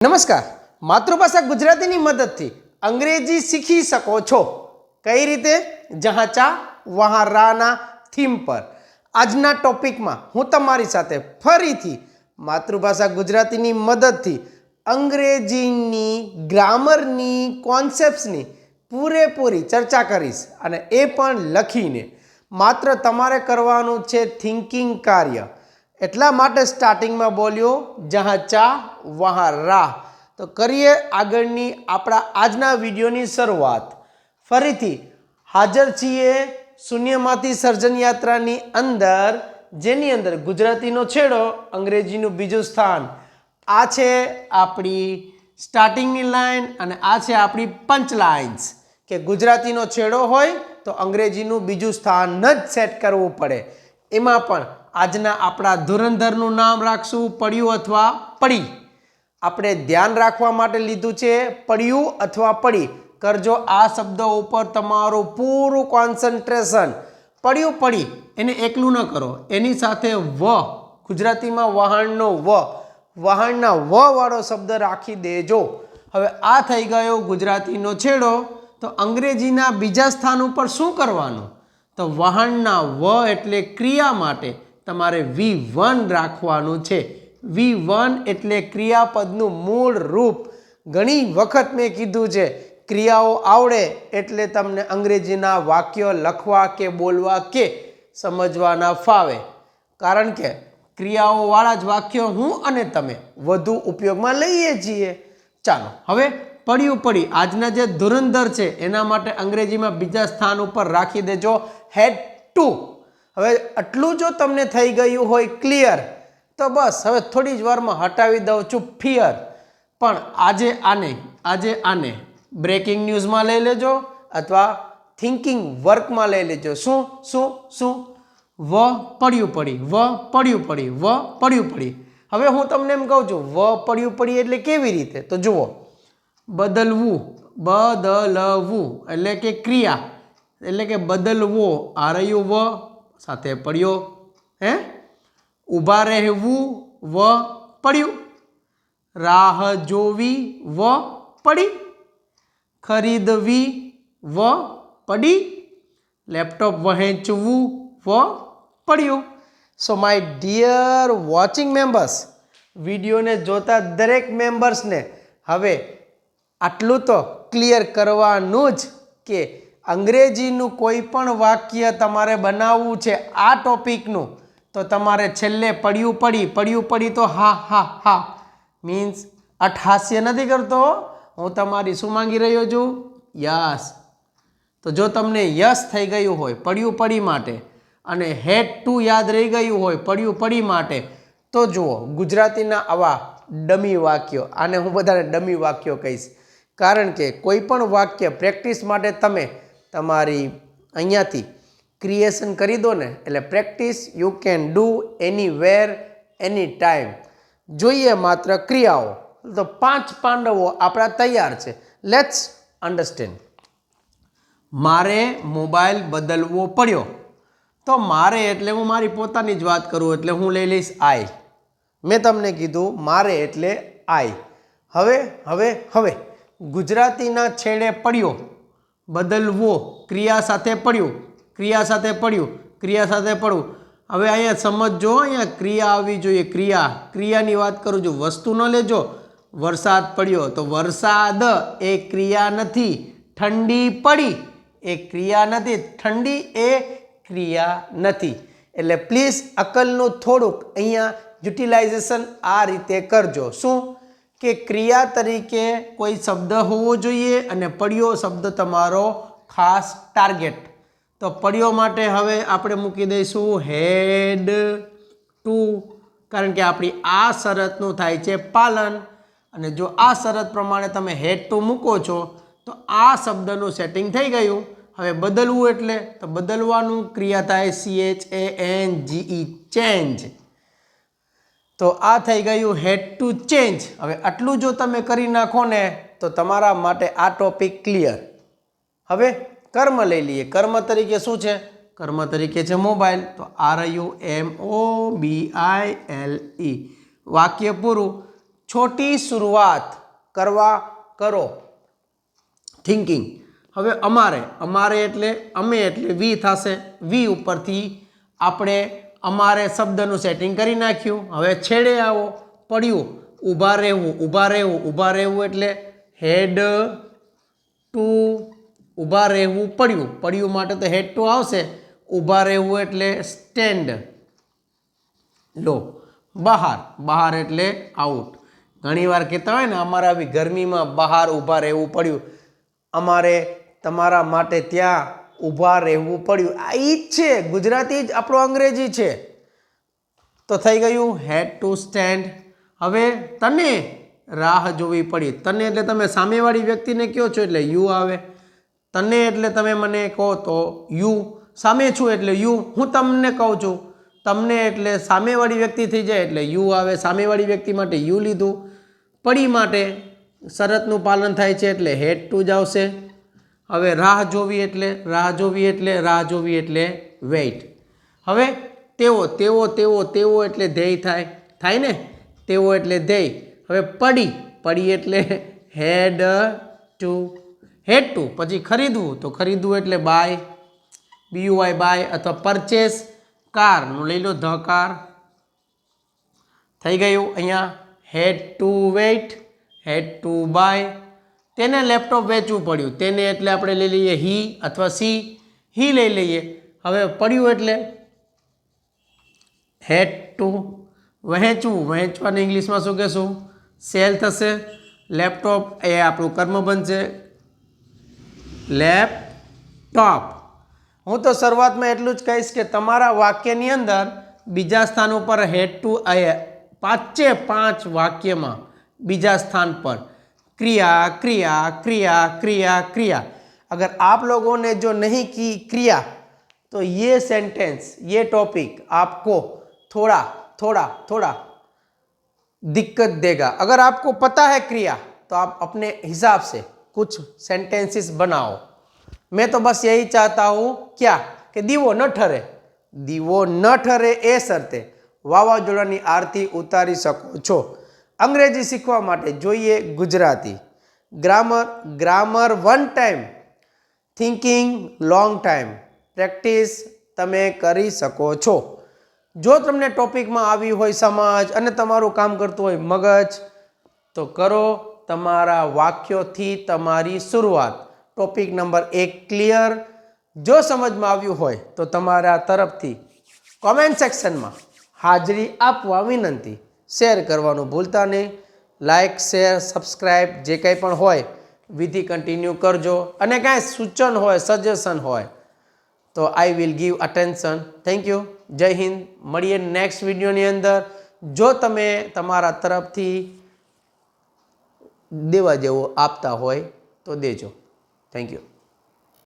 નમસ્કાર, માતૃભાષા ગુજરાતીની મદદથી અંગ્રેજી શીખી શકો છો. કઈ રીતે? જહાં ચા વહાં રાના થીમ પર આજના ટોપિકમાં હું તમારી સાથે ફરીથી માતૃભાષા ગુજરાતીની મદદથી અંગ્રેજીની ગ્રામરની કોન્સેપ્ટ્સની પૂરેપૂરી ચર્ચા કરીશ, અને એ પણ લખીને. માત્ર તમારે કરવાનું છે થિંકિંગ કાર્ય. એટલા માટે સ્ટાર્ટિંગમાં બોલ્યો જહાં ચા વહાં રાહ. તો કરીએ આગળની આપણા આજના વિડીયોની શરૂઆત. ફરીથી હાજર છીએ શૂન્યમાંથી સર્જન યાત્રાની અંદર, જેની અંદર ગુજરાતીનો છેડો, અંગ્રેજીનું બીજું સ્થાન. આ છે આપણી સ્ટાર્ટિંગની લાઈન અને આ છે આપણી પંચ લાઇન્સ. કે ગુજરાતીનો છેડો હોય તો અંગ્રેજીનું બીજું સ્થાન જ સેટ કરવું પડે. એમાં પણ આજના આપણા ધુરંધરનું નામ રાખશું પડ્યું અથવા પડી. આપણે ધ્યાન રાખવા માટે લીધું છે પડ્યું અથવા પડી. કરજો આ શબ્દો ઉપર તમારું પૂરું કોન્સન્ટ્રેશન. પડ્યું પડી એને એકલું ન કરો, એની સાથે વ, ગુજરાતીમાં વહાણનો વ, વહાણના વ વાળો શબ્દ રાખી દેજો. હવે આ થઈ ગયો ગુજરાતીનો છેડો. તો અંગ્રેજીના બીજા સ્થાન ઉપર શું કરવાનું? તો વહાણના વ એટલે ક્રિયા માટે તમારે V1 રાખવાનું છે. V1 એટલે ક્રિયાપદનું મૂળ રૂપ. ઘણી વખત મેં કીધું છે ક્રિયાઓ આવડે એટલે તમને અંગ્રેજીના વાક્યો લખવા કે બોલવા કે સમજવાના ફાવે. કારણ કે ક્રિયાઓવાળા જ વાક્યો હું અને તમે વધુ ઉપયોગમાં લઈએ છીએ. ચાલો હવે પડ્યું પડી આજના જે ધુરંધર છે એના માટે અંગ્રેજીમાં બીજા સ્થાન ઉપર રાખી દેજો હેડ ટુ. હવે આટલું જો તમને થઈ ગયું હોય ક્લિયર, તો બસ હવે થોડી જ વારમાં હટાવી દઉં છું ફિયર. પણ આજે આને બ્રેકિંગ ન્યૂઝમાં લઈ લેજો અથવા થિંકિંગ વર્કમાં લઈ લેજો. શું વ પડ્યું પડી, વ પડ્યું પડી, વ પડ્યું પડી. હવે હું તમને એમ કહું છું વ પડ્યું પડી એટલે કેવી રીતે? તો જુઓ, બદલવું, બદલવું એટલે કે ક્રિયા, એટલે કે બદલવો. આ રહ્યું વ સાથે પડ્યો. ઊભા રહેવું વ પડ્યું. રાહ જોવી વ પડી. ખરીદવી વ પડી. લેપટોપ વહેંચવું વ પડ્યું. So my dear watching members, વિડીયોને જોતા દરેક મેમ્બર્સને હવે આટલું તો ક્લિયર કરવાનું જ કે અંગ્રેજીનું કોઈ પણ વાક્ય તમારે બનાવવું છે આ ટોપિકનું, તો તમારે છેલ્લે પડ્યું પડી તો હા મીન્સ અઠહાસ્ય નથી કરતો. હું તમારી શું માંગી રહ્યો છું? યસ. તો જો તમને યસ થઈ ગયું હોય પડ્યું પડી માટે અને હેડ ટુ યાદ રહી ગયું હોય પડ્યું પડી માટે, તો જુઓ ગુજરાતીના આવા ડમી વાક્યો, આને હું બધાને ડમી વાક્યો કહીશ. કારણ કે કોઈ પણ વાક્ય પ્રેક્ટિસ માટે તમે તમારી અહીંયાથી ક્રિએશન કરી દો ને, એટલે practice you can do anywhere any time. જોઈએ માત્ર ક્રિયાઓ. તો 5 પાંડવો આપણા તૈયાર છે. Let's understand. મારે મોબાઈલ બદલવો પડ્યો. તો મારે એટલે હું મારી પોતાની જ વાત કરું એટલે હું લઈ લઈશ આઈ. મેં તમને કીધું મારે એટલે આઈ. હવે ગુજરાતીના છેડે પડ્યો, બદલવો, ક્રિયા સાથે પડ્યું, ક્રિયા સાથે પડ્યું, ક્રિયા સાથે પડવું. હવે અહીંયા સમજો, અહીંયા ક્રિયા આવવી જોઈએ. ક્રિયાની વાત કરું છું, વસ્તુ ન લેજો. વરસાદ પડ્યો તો વરસાદ એ ક્રિયા નથી. ઠંડી પડી એ ક્રિયા નથી. ઠંડી એ ક્રિયા નથી. એટલે પ્લીઝ અકલનું થોડુંક અહીંયા યુટિલાઇઝેશન આ રીતે કરજો. શું કે ક્રિયા તરીકે કોઈ શબ્દ હોવો જોઈએ અને પડ્યો શબ્દ તમારો ખાસ ટાર્ગેટ. તો પડ્યો માટે હવે આપણે મૂકી દઈશું હેડ ટુ, કારણ કે આપણી આ શરતનું થાય છે પાલન. અને જો આ શરત પ્રમાણે તમે હેડ ટુ મૂકો છો તો આ શબ્દનું સેટિંગ થઈ ગયું. હવે બદલવું એટલે તો બદલવાનું ક્રિયા થાય CHANGE, ચેન્જ. તો આ થઈ ગયું હેડ ટુ ચેન્જ. હવે આટલું જો તમે કરી નાખો ને તો તમારા માટે આ ટોપિક ક્લિયર. હવે કર્મ લઈ લઈએ. કર્મ તરીકે શું છે? કર્મ તરીકે છે મોબાઈલ. તો આ રહ્યું MOBILE. વાક્ય પૂરું. छोटी शुरुआत करवा करो थिंकिंग। हवे अमारे अमारे एटले अमे एटले वी थशे वी उपरथी आपणे अमारे शब्दनुं सेटिंग करी नाख्युं। हवे छेड़े आवो पड्युं ऊभा रहेवुं ऊभा रहेवुं ऊभा रहेवुं एटले हेड टू ऊभा रहेवुं पड्युं पड्युं माटे तो हेड टू आवशे ऊभा रहेवुं एटले स्टेन्ड लो बहार बहार एटले आउट। घणीवार कहेता होय ने अमारे आवी गरमीमां बहार ऊभा रहेवुं पड्युं अमारे तमारा माटे त्यां ऊभा रहेवुं पड्युं। आ ई ज छे गुजराती ज आपणो अंग्रेजी छे तो थई गयुं हेड टू स्टेन्ड। हवे तने राह जोवी पड़ी तने एटले तमे सामेवाળી व्यक्तिने कहो छो एटले यू आवे तने एटले तमे मने कहो तो यू सामे छुं एटले यू हूँ तमने कहूं छुं तमने एटले सामेवाળી व्यक्ति थई जाए एटले यू आवे सामेवाળી व्यक्ति माटे यू लीधुं। पड़ी माटे शरतनुं पालन थाय छे एटले हेड टू ज आवशे। हवे राह जोवी एटले राह जोवी एटले राह जोवी एटले वेट। हवे तेवो तेवो तेवो तेवो एटले धेय थाय थाय ने तेवो एटले धेय। हवे पड़ी पड़ी एटले हेड टू पछी खरीदवुं तो खरीदवुं एटले बाय BUY बाय अथवा परचेस कार नु लई लो ध कार थई गयुं। अहींया had to wait had to buy तेने लेपटॉप वेचવું પડ્યું તેને એટલે આપણે લઈ લઈએ ही अथवा सी ही લઈ લઈએ। હવે પડ્યું એટલે हेड टू वहेंचવું वहेंचवाने इंग्लिशમાં શું કહેશું सेल થશે। लेपटॉप ए આપણું કર્म બનશે लेपटॉप। हूँ तो शुरुआत में एटलू ज कहीश कि तमारा वाक्यनी अंदर बीजा स्थान पर हेड टू पांचे पांच वाक्य में बीजा स्थान पर क्रिया क्रिया क्रिया क्रिया क्रिया। अगर आप लोगों ने जो नहीं की क्रिया तो ये सेंटेंस ये टॉपिक आपको थोड़ा थोड़ा थोड़ा दिक्कत देगा। अगर आपको पता है क्रिया तो आप अपने हिसाब से कुछ सेंटेंसेस बनाओ। मैं तो बस यही चाहता हूँ क्या कि दीवो न ठरे ए शर्ते वावाजोड़ानी आरती उतारी सको छो। अंग्रेजी सीखवा माटे जोईए Gujarati grammar grammar one time thinking long time practice तमे करी सको छो। जो तमने टॉपिक में आवी होय समझ अने तमारुं काम करतुं होय मगज तो करो तमारा वाक्यों थी तमारी शुरुआत। टॉपिक नंबर 1 क्लियर जो समझ में आव्युं होय तो तमारा तरफथी कॉमेंट सेक्शन में हाजरी आपवा विनंती। शेर करवानुं भूलता नहीं। लाइक शेर सब्सक्राइब जे कंई पण होय विधि कंटिन्यू करजो अने कांई सूचन होय सजेशन होय तो I will give attention. Thank you. जय हिंद। मळीए नेक्स्ट विडियोनी अंदर। जो तमे तमारा तरफथी देवा जेवो आपता होय तो देजो। Thank you.